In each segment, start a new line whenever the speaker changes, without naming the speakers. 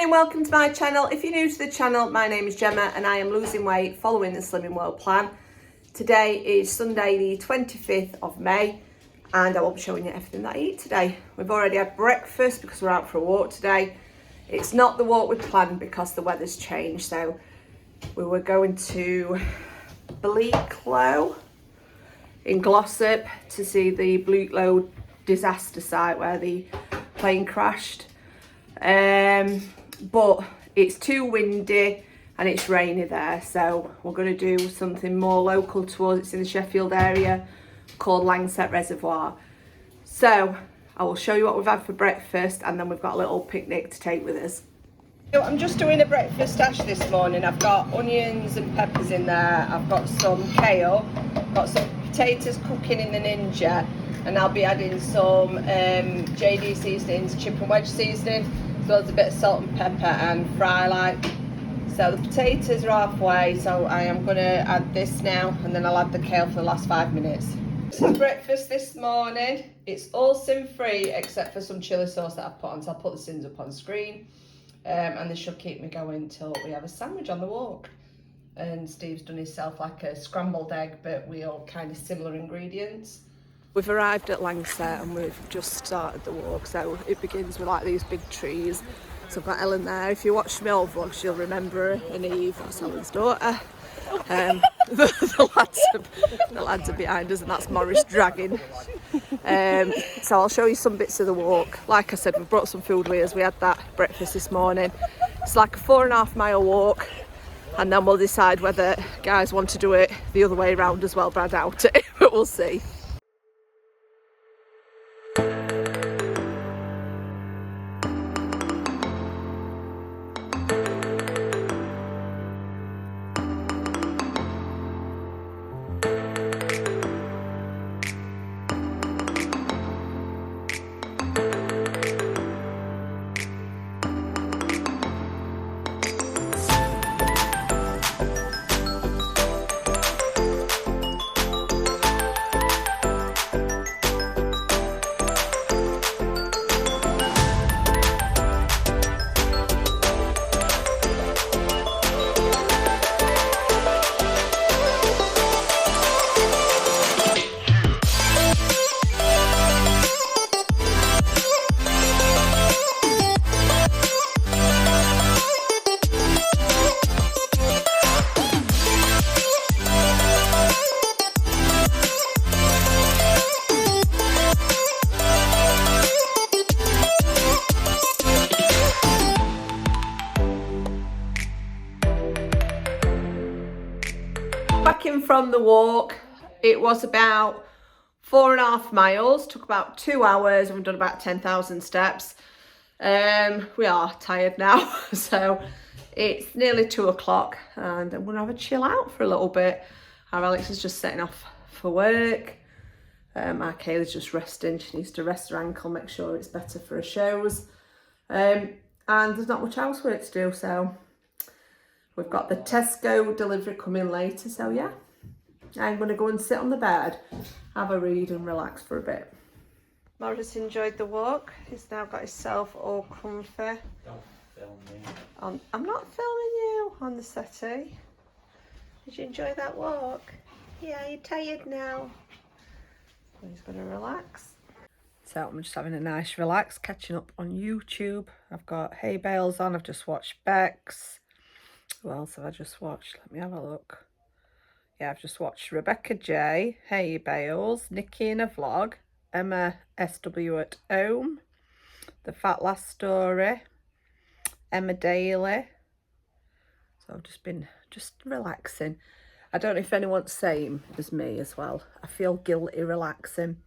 and welcome to my channel. If you're new to the channel, my name is Gemma and I am losing weight following the Slimming World plan. Today is Sunday the 25th of May and I will be showing you everything that I eat today. We've already had breakfast because we're out for a walk today. It's not the walk we planned because the weather's changed, so we were going to Bleaklow in Glossop to see the Bleaklow disaster site where the plane crashed. But it's too windy and it's rainy there, so we're going to do something more local to us. It's in the Sheffield area called Langsett Reservoir. So I will show you what we've had for breakfast and then we've got a little picnic to take with us. So I'm just doing a breakfast stash this morning. I've got onions and peppers in there. I've got some kale, got some potatoes cooking in the Ninja, and I'll be adding some JD seasonings, chip and wedge seasoning, as well as a bit of salt and pepper and fry light. So the potatoes are halfway, so I am going to add this now and then I'll add the kale for the last 5 minutes. This is breakfast this morning. It's all sin free except for some chilli sauce that I've put on, so I'll put the sins up on screen. And this should keep me going till we have a sandwich on the walk. And Steve's done himself like a scrambled egg, but we all kind of similar ingredients. We've arrived at Langsett and we've just started the walk, so it begins with like these big trees. So I've got Ellen there. If you watch my old vlogs, you'll remember her, and Eve, that's Ellen's daughter. The lads are behind us, and that's Morris dragging. So I'll show you some bits of the walk. Like I said, we've brought some food with us. We had that breakfast this morning. It's like a 4.5 mile walk, and then we'll decide whether guys want to do it the other way around as well, but I doubt it, but we'll see. Back in from the walk, it was about 4.5 miles, took about 2 hours, and we've done about 10,000 steps. We are tired now, so it's nearly 2 o'clock and I'm gonna have a chill out for a little bit. Our Alex is just setting off for work. Our Kayla's just resting. She needs to rest her ankle, make sure it's better for her shows. And there's not much housework to do, so we've got the Tesco delivery coming later, so yeah. I'm going to go and sit on the bed, have a read and relax for a bit. Morris enjoyed the walk. He's now got himself all comfy.
Don't film me.
I'm not filming you on the settee. Did you enjoy that walk? Yeah, you're tired now. He's going to relax. So I'm just having a nice relax, catching up on YouTube. I've got hay bales on. I've just watched Bex. Who else have I just watched? Let me have a look. Yeah, I've just watched Rebecca J, Hay Bales, Nikki in a Vlog, Emma SW at Home, The Fat Lass Story, Emma Daly. So I've just been relaxing. I don't know if anyone's same as me as well. I feel guilty relaxing.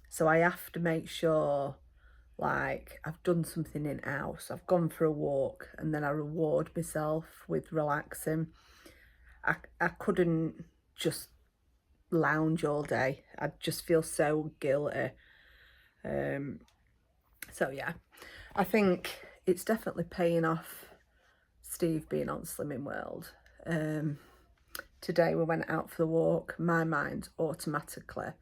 So I have to make sure like I've done something in house. I've gone for a walk and then I reward myself with relaxing. I couldn't just lounge all day. I'd just feel so guilty. So yeah, I think it's definitely paying off Steve being on Slimming World. Today we went out for the walk. My mind automatically,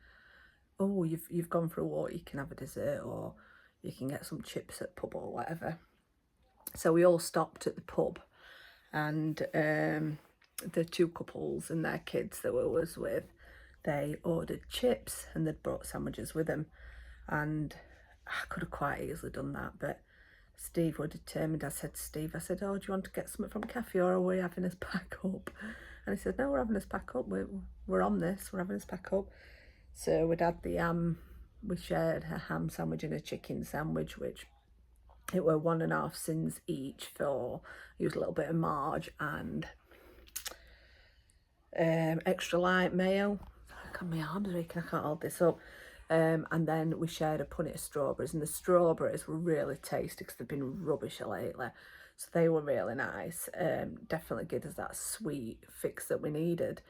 oh, you've gone for a walk, you can have a dessert or you can get some chips at pub or whatever. So we all stopped at the pub, and the two couples and their kids that we was with, they ordered chips and they'd brought sandwiches with them. And I could have quite easily done that, but Steve were determined. I said to Steve, I said, oh, do you want to get something from cafe, or are we having us pack up? And he said, no, we're having us pack up. We're on this, we're having us pack up. So we'd had the we shared a ham sandwich and a chicken sandwich, which it were 1.5 sins each for, use a little bit of marge and extra light mayo. God, my arms are aching, I can't hold this up. And then we shared a punnet of strawberries, and the strawberries were really tasty because they've been rubbish lately. So they were really nice. Definitely gave us that sweet fix that we needed.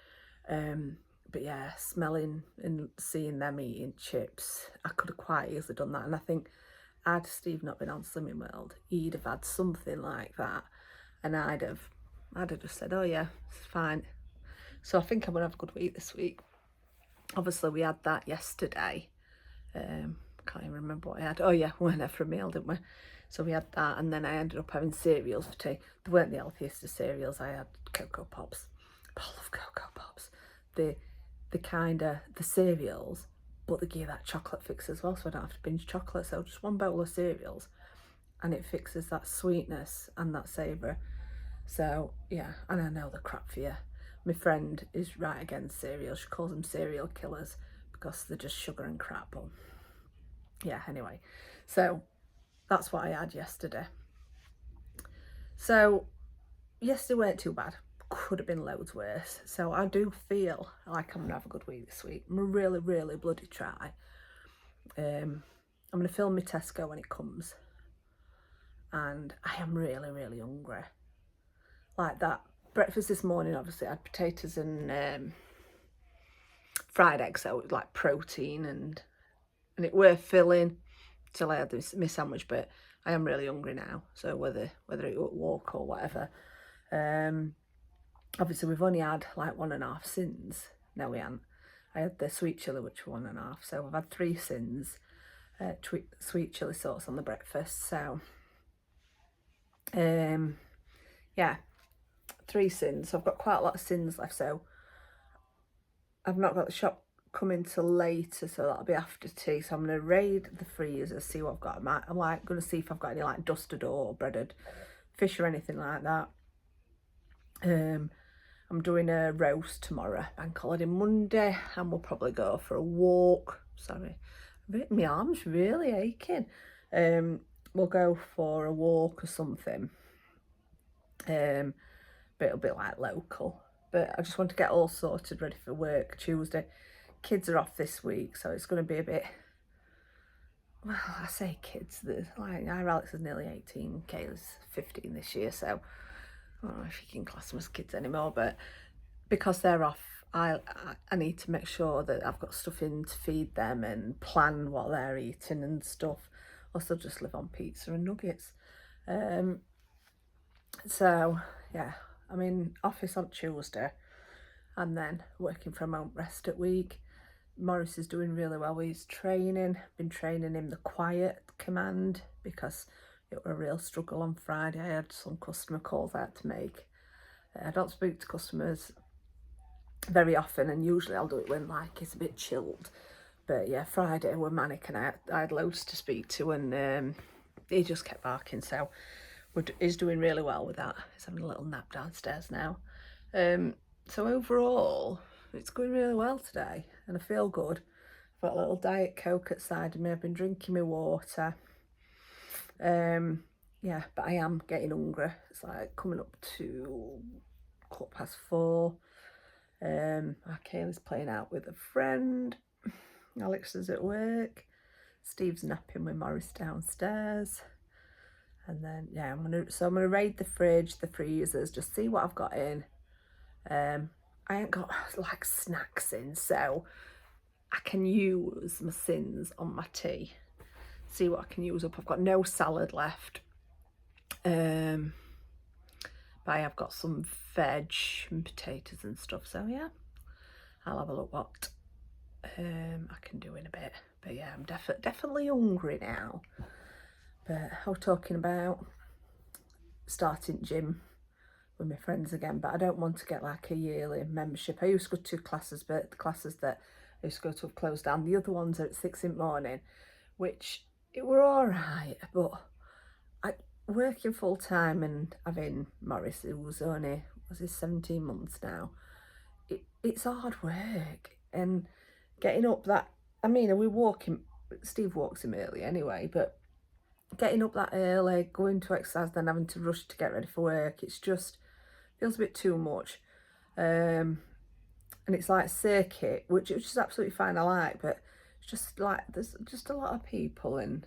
But yeah, smelling and seeing them eating chips, I could have quite easily done that. And I think had Steve not been on Slimming World, he'd have had something like that. And I'd have just said, oh yeah, it's fine. So I think I'm gonna have a good week this week. Obviously we had that yesterday. Can't even remember what I had. Oh yeah, we went there for a meal, didn't we? So we had that, and then I ended up having cereals for tea. They weren't the healthiest of cereals. I had Cocoa Pops. I love Cocoa Pops. The kind of the cereals, but they give that chocolate fix as well, so I don't have to binge chocolate. So just one bowl of cereals, and it fixes that sweetness and that savour. So yeah, and I know they're crap for you. My friend is right against cereal. She calls them cereal killers because they're just sugar and crap. But yeah, anyway, so that's what I had yesterday. So yesterday weren't too bad. Could have been loads worse. So I do feel like I'm gonna have a good week this week. I'm gonna really, really bloody try. I'm gonna film my Tesco when it comes, and I am really, really hungry. Like that breakfast this morning, obviously I had potatoes and fried eggs, so it was like protein, and it were filling till I had my sandwich. But I am really hungry now, so whether it would walk or whatever. Obviously we've only had like 1.5 sins. No, we haven't. I had the sweet chilli, which were 1.5, so I've had 3 sins. Sweet chilli sauce on the breakfast. So yeah, 3 sins. So I've got quite a lot of sins left. So I've not got the shop coming till later, so that'll be after tea. So I'm gonna raid the freezer, see what I've got. I'm like gonna see if I've got any like dusted or breaded fish or anything like that. I'm doing a roast tomorrow, bank holiday Monday, and we'll probably go for a walk. Sorry, my arm's really aching. We'll go for a walk or something. But it'll be like local. But I just want to get all sorted, ready for work Tuesday. Kids are off this week, so it's going to be a bit. Well, I say kids. Like our Alex is nearly 18, Kayla's 15 this year, so I don't know if you can class them as kids anymore, but because they're off, I need to make sure that I've got stuff in to feed them and plan what they're eating and stuff. Also, just live on pizza and nuggets. So yeah, I'm in office on Tuesday, and then working from home rest at week. Morris is doing really well with his training. Been training him the quiet command because it was a real struggle on Friday. I had some customer calls I had to make. I don't speak to customers very often, and usually I'll do it when like it's a bit chilled. But yeah, Friday were manic, and I had loads to speak to, and he just kept barking. So he's doing really well with that. He's having a little nap downstairs now. So overall, it's going really well today, and I feel good. I've got a little Diet Coke at the side of me. I've been drinking my water. Yeah, but I am getting hungry. It's like coming up to 4:15. Kayla's playing out with a friend. Alex is at work. Steve's napping with Morris downstairs. And then yeah, I'm gonna raid the fridge, the freezers, just see what I've got in. I ain't got like snacks in, so I can use my sins on my tea. See what I can use up. I've got no salad left. But I have got some veg and potatoes and stuff. So yeah, I'll have a look what I can do in a bit. But yeah, I'm definitely hungry now. But I was talking about
starting gym with my friends again, but I don't want to get like a yearly membership. I used to go to classes, but the classes that I used to go to have closed down. The other ones are at 6 in the morning, which it were all right, but working full time and having Morris, who was only, was he 17 months now, it's hard work. And getting up that, I mean, we walking, Steve walks him early anyway, but getting up that early, going to exercise, then having to rush to get ready for work, it's just feels a bit too much. And it's like circuit, which is absolutely fine, I like, but it's just like there's just a lot of people, and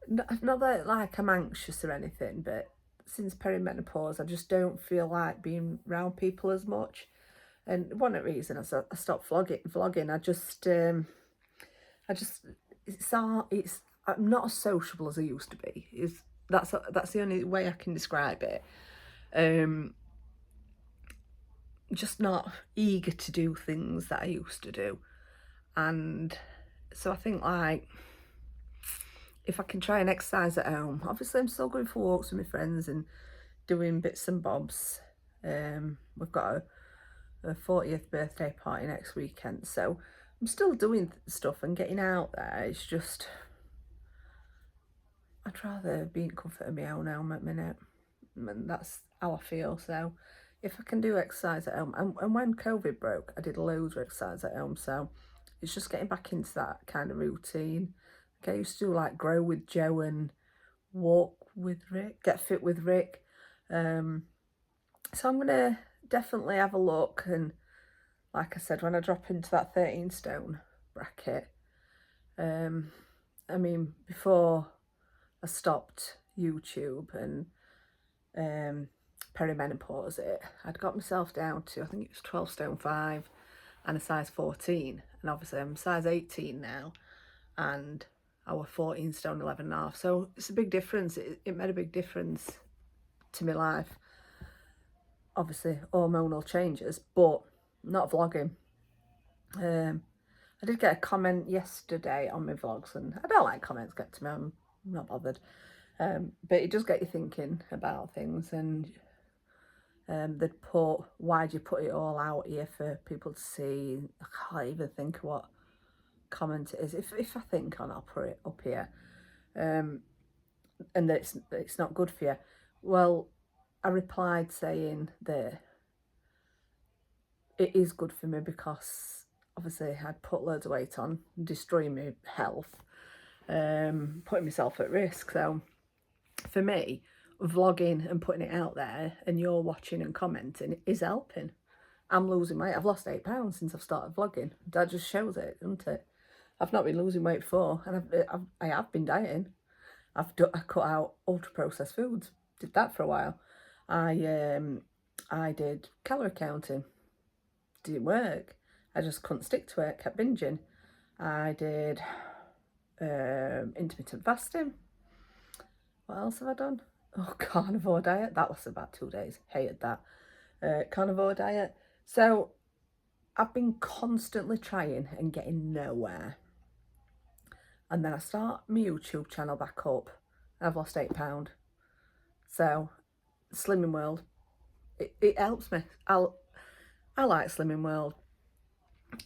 not that like I'm anxious or anything, but since perimenopause I just don't feel like being around people as much. And one of the reasons I stopped vlogging, it's I'm not as sociable as I used to be. That's the only way I can describe it. Just not eager to do things that I used to do. And so I think, like, if I can try and exercise at home, obviously I'm still going for walks with my friends and doing bits and bobs. We've got a 40th birthday party next weekend, so I'm still doing stuff and getting out there. It's just, I'd rather be in comfort of my own home at the minute, and that's how I feel. So if I can do exercise at home, and when COVID broke, I did loads of exercise at home, so it's just getting back into that kind of routine. Like I used to do like Grow with Joe and Walk with Rick, Get Fit with Rick. So I'm gonna definitely have a look, and like I said, when I drop into that 13 stone bracket, I mean, before I stopped YouTube and perimenopause, I'd got myself down to, I think it was 12 stone 5 and a size 14, and obviously I'm size 18 now, and I was 14 stone 11 and a half, so it's a big difference. It made a big difference to my life. Obviously hormonal changes, but not vlogging. I did get a comment yesterday on my vlogs, and I don't like comments get to me, I'm not bothered, but it does get you thinking about things. And they'd put, why'd you put it all out here for people to see? I can't even think of what comment it is. If I think on, I'll put it up here. And that it's not good for you. Well, I replied saying that it is good for me, because obviously I'd put loads of weight on, destroying my health, putting myself at risk. So for me, vlogging and putting it out there, and you're watching and commenting, is helping. I'm losing weight. I've lost 8 pounds since I've started vlogging. That just shows it, doesn't it? I've not been losing weight before, and I have been dieting. I cut out ultra processed foods. Did that for a while. I did calorie counting. Didn't work. I just couldn't stick to it. Kept binging. I did intermittent fasting. What else have I done? Oh, carnivore diet. That lasted about 2 days. Hated that. Carnivore diet. So I've been constantly trying and getting nowhere. And then I start my YouTube channel back up. I've lost 8 pounds. So Slimming World, it helps me. I like Slimming World.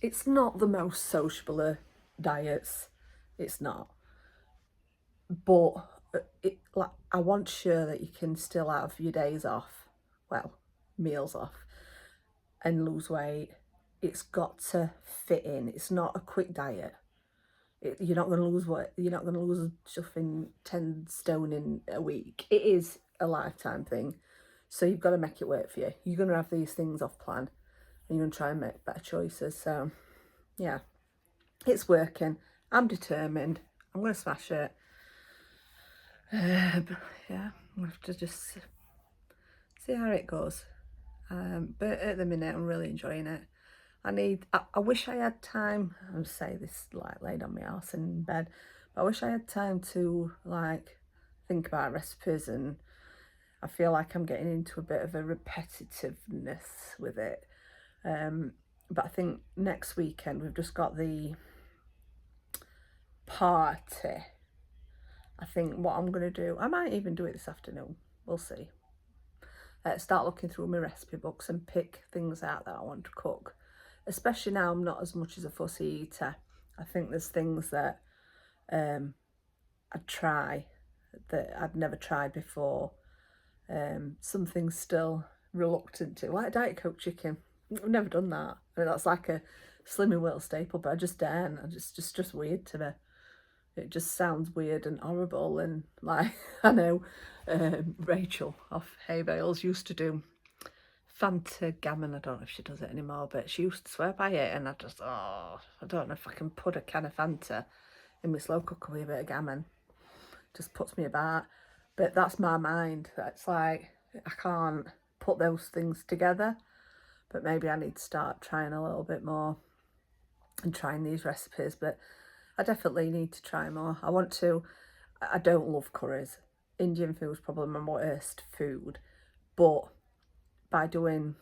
It's not the most sociable of diets. It's not. But like, I want to show that you can still have your days off, well, meals off, and lose weight. It's got to fit in. It's not a quick diet. You're not going to lose weight. You're not going to lose stuffing 10 stone in a week. It is a lifetime thing. So you've got to make it work for you. You're going to have these things off plan, and you're going to try and make better choices. So yeah, it's working. I'm determined. I'm going to smash it. But yeah, I'm going to have to just see how it goes. But at the minute, I'm really enjoying it. I wish I had time, I'll say this like laid on my arse in bed, but I wish I had time to like think about recipes, and I feel like I'm getting into a bit of a repetitiveness with it. But I think next weekend we've just got the party. I think what I'm going to do, I might even do it this afternoon. we'll see. Start looking through my recipe books and pick things out that I want to cook. Especially now I'm not as much as a fussy eater. I think there's things that I'd try that I'd never tried before. Some things still reluctant to, like Diet Coke chicken. I've never done that. I mean, that's like a Slimming World staple, but I just daren't. It's just weird to me. It just sounds weird and horrible, and like, I know Rachel off Hay Bales used to do Fanta Gammon. I don't know if she does it anymore, but she used to swear by it, and I don't know if I can put a can of Fanta in my slow cooker with a bit of gammon. Just puts me about. But that's my mind. It's like, I can't put those things together. But maybe I need to start trying a little bit more and trying these recipes. But I definitely need to try more. I don't love curries. Indian food is probably my worst food. But by doing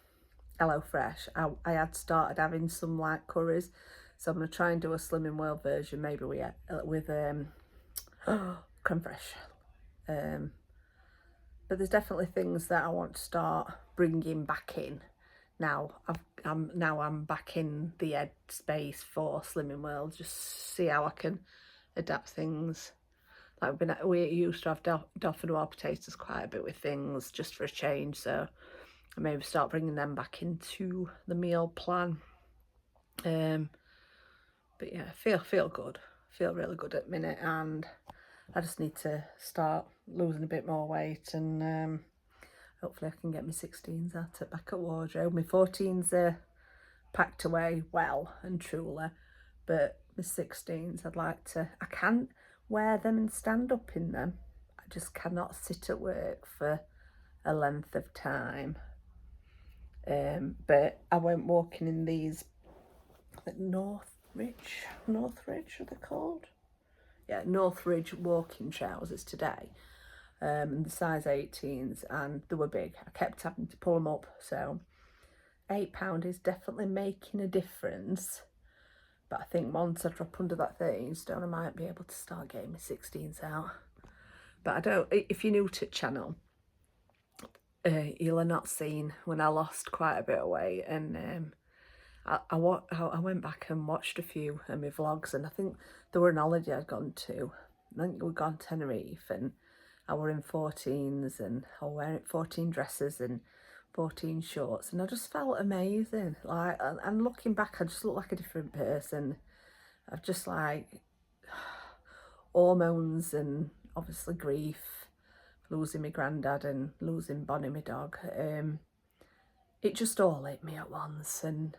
HelloFresh, I had started having some like curries. So I'm going to try and do a Slimming World version, maybe with creme fraiche. But there's definitely things that I want to start bringing back in. Now I'm back in the head space for Slimming World. Just see how I can adapt things. Like we used to have dauphinoise potatoes quite a bit with things, just for a change. So I maybe start bringing them back into the meal plan. But yeah, feel good. Feel really good at the minute, and I just need to start losing a bit more weight, and hopefully I can get my 16s back at wardrobe. My 14s are packed away well and truly, but my 16s I can't wear them and stand up in them. I just cannot sit at work for a length of time. But I went walking in these Northridge are they called? Yeah, Northridge walking trousers today, and the size 18s, and they were big. I kept having to pull them up, so £8 is definitely making a difference. But I think once I drop under that 13 stone, I might be able to start getting my 16s out. But if you're new to the channel, you'll have not seen when I lost quite a bit of weight, and I went back and watched a few of my vlogs, and I think there were an holiday I'd gone to. I think we'd gone to Tenerife, and I were in 14s, and I was wearing 14 dresses and 14 shorts, and I just felt amazing. Like, and looking back, I just look like a different person. I've just like hormones and obviously grief, losing my granddad and losing Bonnie, my dog. It just all hit me at once, and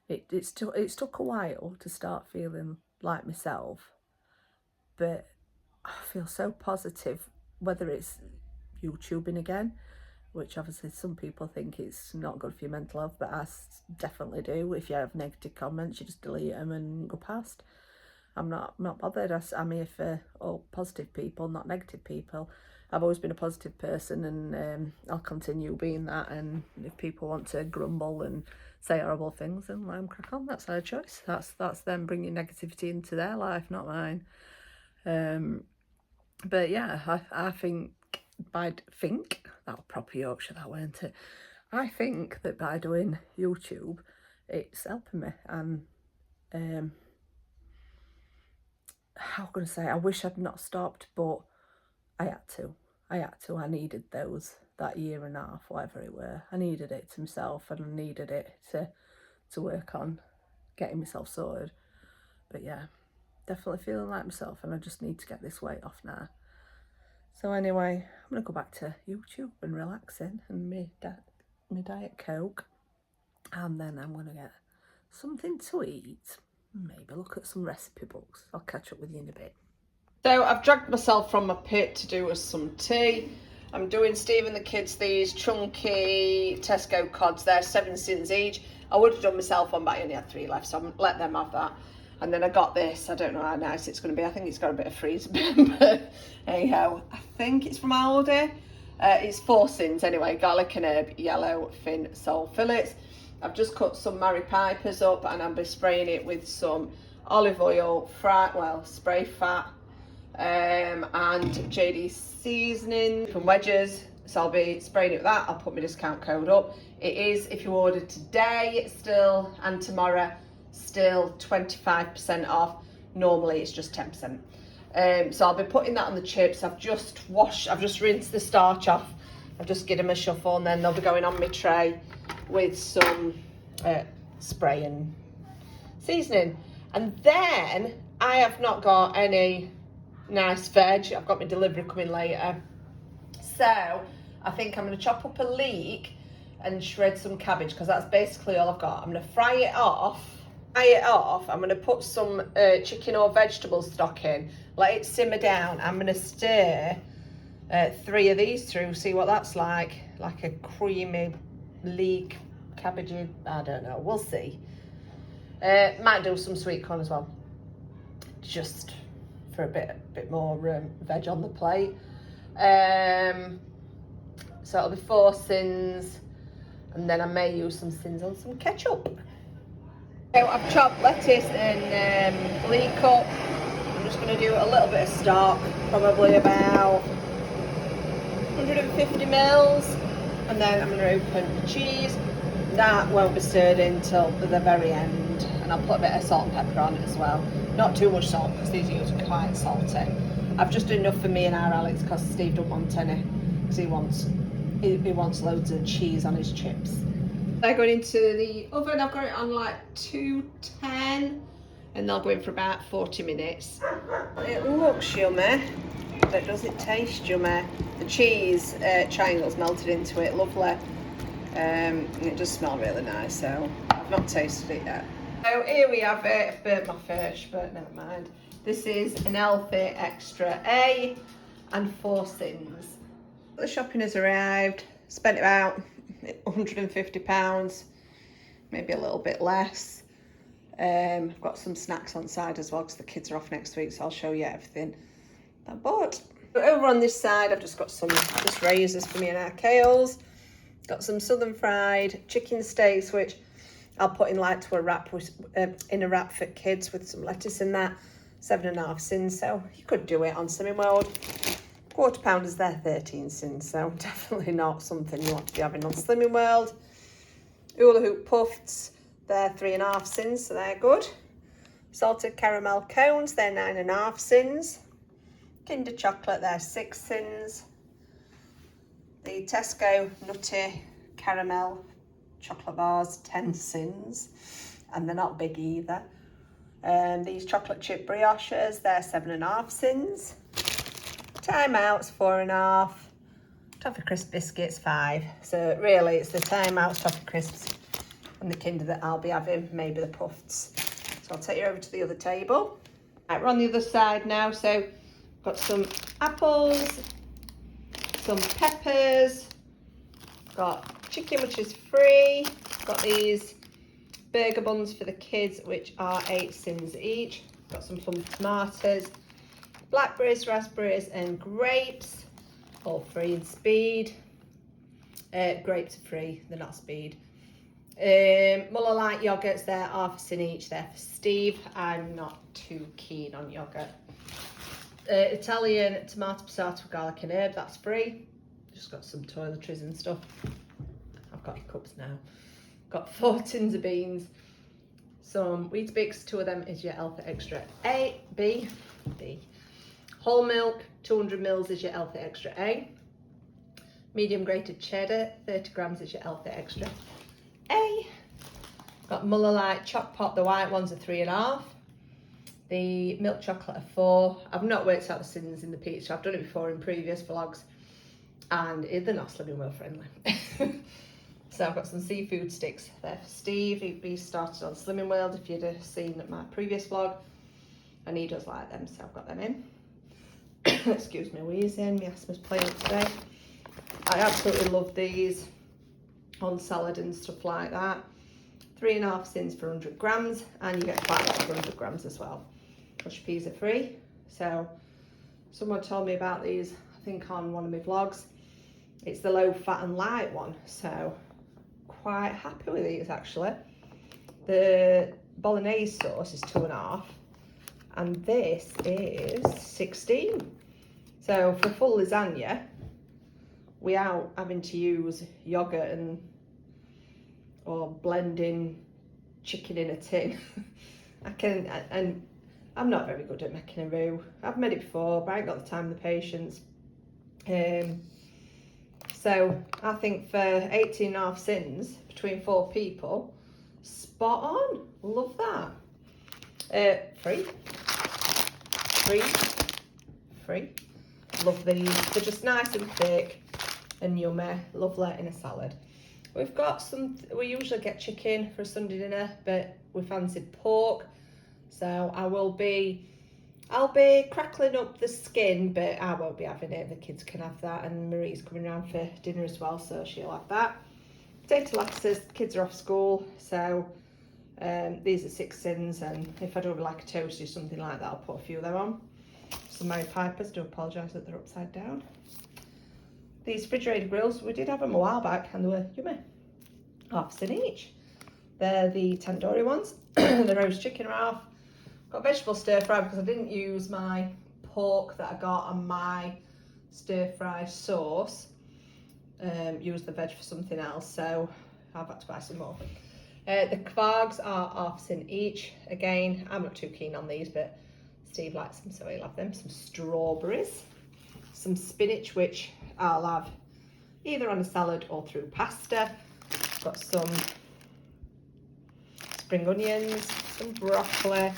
it took a while to start feeling like myself, but I feel so positive, whether it's YouTubing again, which obviously some people think it's not good for your mental health, but I definitely do. If you have negative comments, you just delete them and go past. I'm not bothered. I'm here for all positive people, not negative people. I've always been a positive person, and I'll continue being that. And if people want to grumble and say horrible things, then let them crack on. That's their choice. That's them bringing negativity into their life, not mine. But yeah, I think that was proper Yorkshire, that weren't it? I think that by doing YouTube, it's helping me. And how can I say? I wish I'd not stopped, but I had to. I needed that year and a half, whatever it were. I needed it to myself, and I needed it to work on getting myself sorted. But yeah, definitely feeling like myself, and I just need to get this weight off now. So anyway, I'm going to go back to YouTube and relaxing and my Diet Coke, and then I'm going to get something to eat, maybe look at some recipe books. I'll catch up with you in a bit. So I've dragged myself from my pit to do us some tea. I'm doing Steve and the kids these chunky Tesco cods. They're 7 cents each. I would have done myself one, but I only had 3 left, so I'm let them have that. And then I got this. I don't know how nice it's going to be. I think it's got a bit of freezer bit, but anyhow, I think it's from Aldi. It's 4 cents anyway. Garlic and herb, yellow fin sole fillets. I've just cut some Mary Pipers up, and I'll be spraying it with some olive oil, spray fat, and JD seasoning from wedges, So I'll be spraying it with that. I'll put my discount code up. It is, if you order today still and tomorrow, still 25% off. Normally it's just 10%. So I'll be putting that on the chips. I've just rinsed the starch off. I've just given them a shuffle, and then they'll be going on my tray with some spray and seasoning. And then I have not got any nice veg. I've got my delivery coming later. So I think I'm going to chop up a leek and shred some cabbage, because that's basically all I've got. I'm going to fry it off. I'm going to put some chicken or vegetable stock in, let it simmer down. I'm going to stir 3 of these through, see what that's like a creamy leek cabbagey, I don't know, we'll see. Might do some sweet corn as well, just for a bit more veg on the plate. So it'll be 4 sins, and then I may use some sins on some ketchup. So I've chopped lettuce and leek up. I'm just going to do a little bit of stock, probably about 150 mils, and then I'm going to open the cheese. That won't be stirred in till the very end, and I'll put a bit of salt and pepper on it as well. Not too much salt, because these are usually quite salty. I've just done enough for me and our Alex, because Steve don't want any, because he wants loads of cheese on his chips. They're going into the oven. I've got it on like 210, and they'll go in for about 40 minutes. It looks yummy, but does it taste yummy? The cheese triangles melted into it, lovely. And it does smell really nice, so I've not tasted it yet. So here we have it. I've burnt my fish, but never mind. This is an healthy extra A and 4 sins. The shopping has arrived. Spent about £150, maybe a little bit less. I've got some snacks on side as well, because the kids are off next week, so I'll show you everything I bought. But over on this side, I've just got some razors for me and our kales. Got some southern fried chicken steaks, which I'll put in like to a wrap with, in a wrap for kids with some lettuce in that. 7.5 sins, so you could do it on Slimming World. Quarter pounders, they're 13 sins, so definitely not something you want to be having on Slimming World. Hula hoop puffs, they're 3.5 sins, so they're good. Salted caramel cones, they're 9.5 sins. Kinder chocolate, they're 6 sins. The Tesco nutty caramel chocolate bars, 10 sins, and they're not big either. These chocolate chip brioches, they're 7.5 sins. Time Outs, 4.5. Toffee Crisp biscuits, 5. So really it's the Time Outs, Toffee Crisps and the Kinder that I'll be having, maybe the puffs. So I'll take you over to the other table. Right, we're on the other side now, so got some apples, some peppers, got chicken which is free, got these burger buns for the kids which are 8 sins each, got some plum tomatoes, blackberries, raspberries and grapes, all free in Speed. Grapes are free, they're not Speed. Muller Light yogurts, they're half a sin each, they're for Steve. I'm not too keen on yogurt. Italian tomato passata with garlic and herb, that's free. Just got some toiletries and stuff. I've got hiccups now. Got 4 tins of beans, some Weetabix, 2 of them is your Healthy Extra A, B. Whole milk, 200 mils is your Healthy Extra A. Medium grated cheddar, 30 grams is your Healthy Extra A. Got Muller Light choc pot, the white ones are 3.5. The milk chocolate are 4. I've not worked out the sins in the pizza. I've done it before in previous vlogs, and they're not Slimming World friendly. So I've got some seafood sticks there for Steve. He started on Slimming World, if you'd have seen my previous vlog, and he does like them, so I've got them in. Excuse me wheezing, my asthma's playing up today. I absolutely love these on salad and stuff like that. 3.5 sins for 100 grams, and you get quite a lot for 100 grams as well. Crushed peas are free. So someone told me about these, I think on one of my vlogs. It's the low fat and light one, so quite happy with these actually. The bolognese sauce is 2.5, and this is 16. So for full lasagna,
without having to use yogurt or blending chicken in a tin. And I'm not very good at making a roux. I've made it before, but I ain't got the time and the patience. So I think for 18.5 sins between 4 people, spot on. Love that. Free. Love these. They're just nice and thick and yummy. Lovely in a salad. We've got we usually get chicken for a Sunday dinner, but we fancied pork. So I'll be crackling up the skin, but I won't be having it. The kids can have that, and Marie's coming around for dinner as well, so she'll have that. Potato lettuces, kids are off school, so these are 6 sins, and if I do like a toasty or something like that, I'll put a few of them on. Some Mary Pipers, do apologise that they're upside down. These refrigerated grills, we did have them a while back, and they were yummy. Half a sin each. They're the tandoori ones. The roast chicken are half. Got vegetable stir fry because I didn't use my pork that I got on my stir fry sauce. Use the veg for something else, so I've had to buy some more. The kvargs are half a sin each. Again, I'm not too keen on these, but Steve likes them, so he'll have them. Some strawberries, some spinach, which I'll have either on a salad or through pasta. Got some spring onions, some broccoli,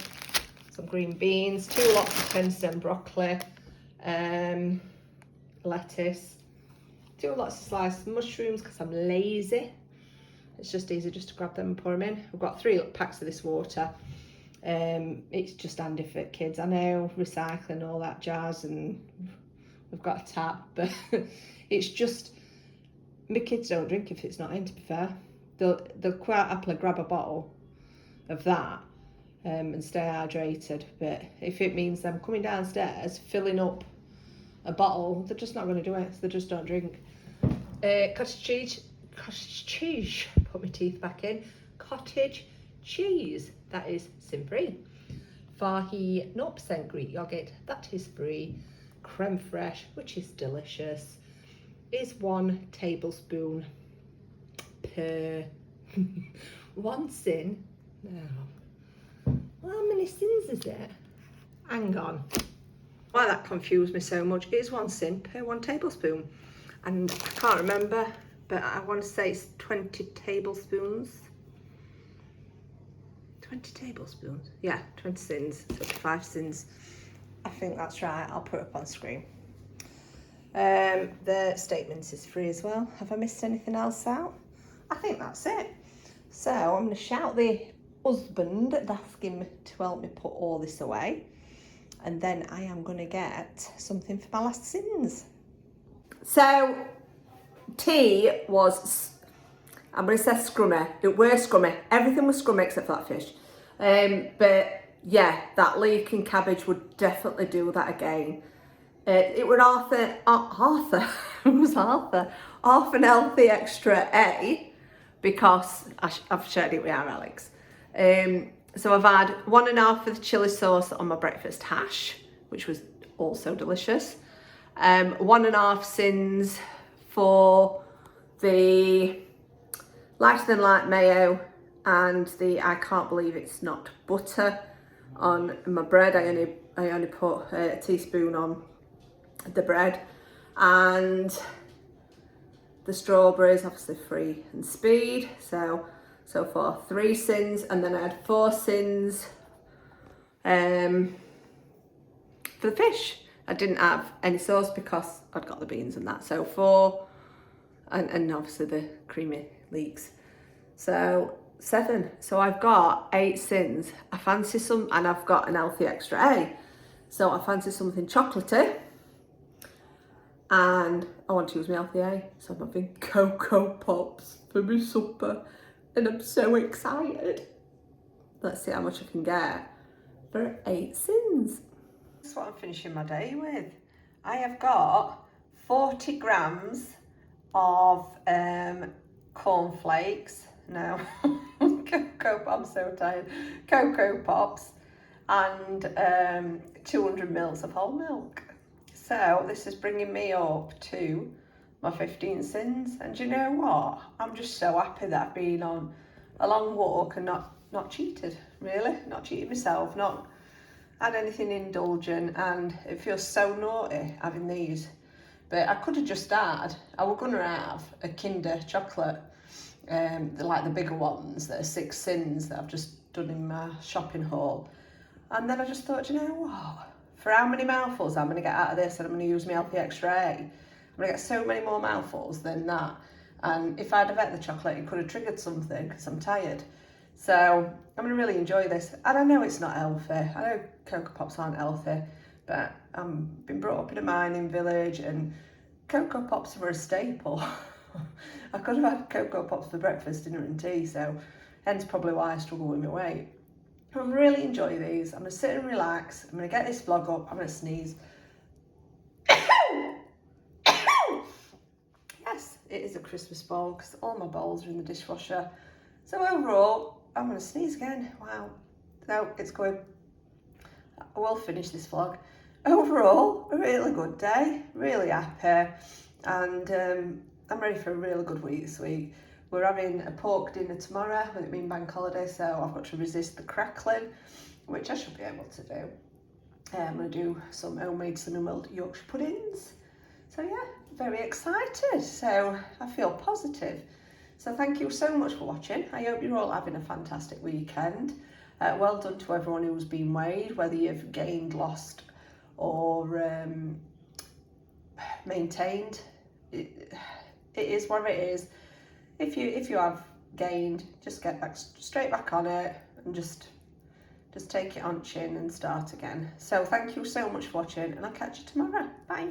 some green beans, 2 lots of 10-cent broccoli, lettuce, 2 lots of sliced mushrooms because I'm lazy. It's just easy just to grab them and pour them in. We've got 3 packs of this water. It's just handy for kids. I know, recycling, all that jazz, and we've got a tap, but it's just, my kids don't drink if it's not in, to be fair. They'll quite happily grab a bottle of that and stay hydrated, but if it means them coming downstairs, filling up a bottle, they're just not going to do it, so they just don't drink. Cottage cheese, put my teeth back in, cottage cheese, that is sin free. Fahey 0% Greek yogurt, that is free. Creme fraiche, which is delicious, is 1 tablespoon per 1 sin. No. Well, how many sins is it? Hang on. Why that confused me so much. It is 1 sin per 1 tablespoon. And I can't remember, but I want to say it's 20 tablespoons. 20 tablespoons? Yeah, 20 sins. So 5 sins. I think that's right. I'll put it up on screen. The statements is free as well. Have I missed anything else out? I think that's it. So I'm going to shout the husband and ask him to help me put all this away, and then I am going to get something for my last sins. So tea was, I'm going to say scrummy. It was scrummy. Everything was scrummy except for that fish. But yeah, that leek and cabbage would definitely do that again. It was half an healthy extra A, because I've shared it with our Alex. So I've had 1.5 for the chilli sauce on my breakfast hash, which was also delicious. 1.5 sins for the lighter than light mayo and the I can't believe it's not butter on my bread. I only put a teaspoon on the bread, and the strawberries obviously free and speed, so far 3 sins, and then I had 4 sins for the fish. I didn't have any sauce because I'd got the beans and that, so 4, and obviously the creamy leeks, so 7. So I've got 8 sins. I fancy some, and I've got an healthy extra A, so I fancy something chocolatey, and I want to use my healthy A, so I'm having Cocoa Pops for my supper, and I'm so excited. Let's see how much I can get for 8 sins. That's what I'm finishing my day with. I have got 40 grams of cornflakes. No, I'm so tired. Cocoa Pops, and 200 mils of whole milk. So this is bringing me up to my 15 sins. And do you know what? I'm just so happy that I've been on a long walk and not cheated, really. Not cheated myself, not had anything indulgent, and it feels so naughty having these. But I could have just had, I was going to have a Kinder chocolate, like the bigger ones that are 6 sins that I've just done in my shopping haul. And then I just thought, you know what? For how many mouthfuls I'm going to get out of this, and I'm going to use my Healthy Extra A, I'm going to get so many more mouthfuls than that. And if I'd have ate the chocolate, it could have triggered something because I'm tired. So I'm going to really enjoy this. And I know it's not healthy. I know Cocoa Pops aren't healthy, but I've been brought up in a mining village and Cocoa Pops were a staple. I could have had Cocoa Pops for breakfast, dinner and tea, so hence probably why I struggle with my weight. I'm really enjoy these. I'm going to sit and relax. I'm going to get this vlog up. I'm going to sneeze. Yes, it is a Christmas bowl because all my bowls are in the dishwasher. So overall, I'm going to sneeze again. Wow. No, it's good. I will finish this vlog. Overall, a really good day. Really happy. And I'm ready for a really good week this week. We're having a pork dinner tomorrow with it being bank holiday, so I've got to resist the crackling, which I should be able to do. I'm going to do some homemade cinnamon rolled Yorkshire puddings. So yeah, very excited. So I feel positive. So thank you so much for watching. I hope you're all having a fantastic weekend. Well done to everyone who's been weighed, whether you've gained, lost or maintained. It is what it is. If you have gained, just get back straight back on it and just take it on chin and start again. So thank you so much for watching, and I'll catch you tomorrow. Bye.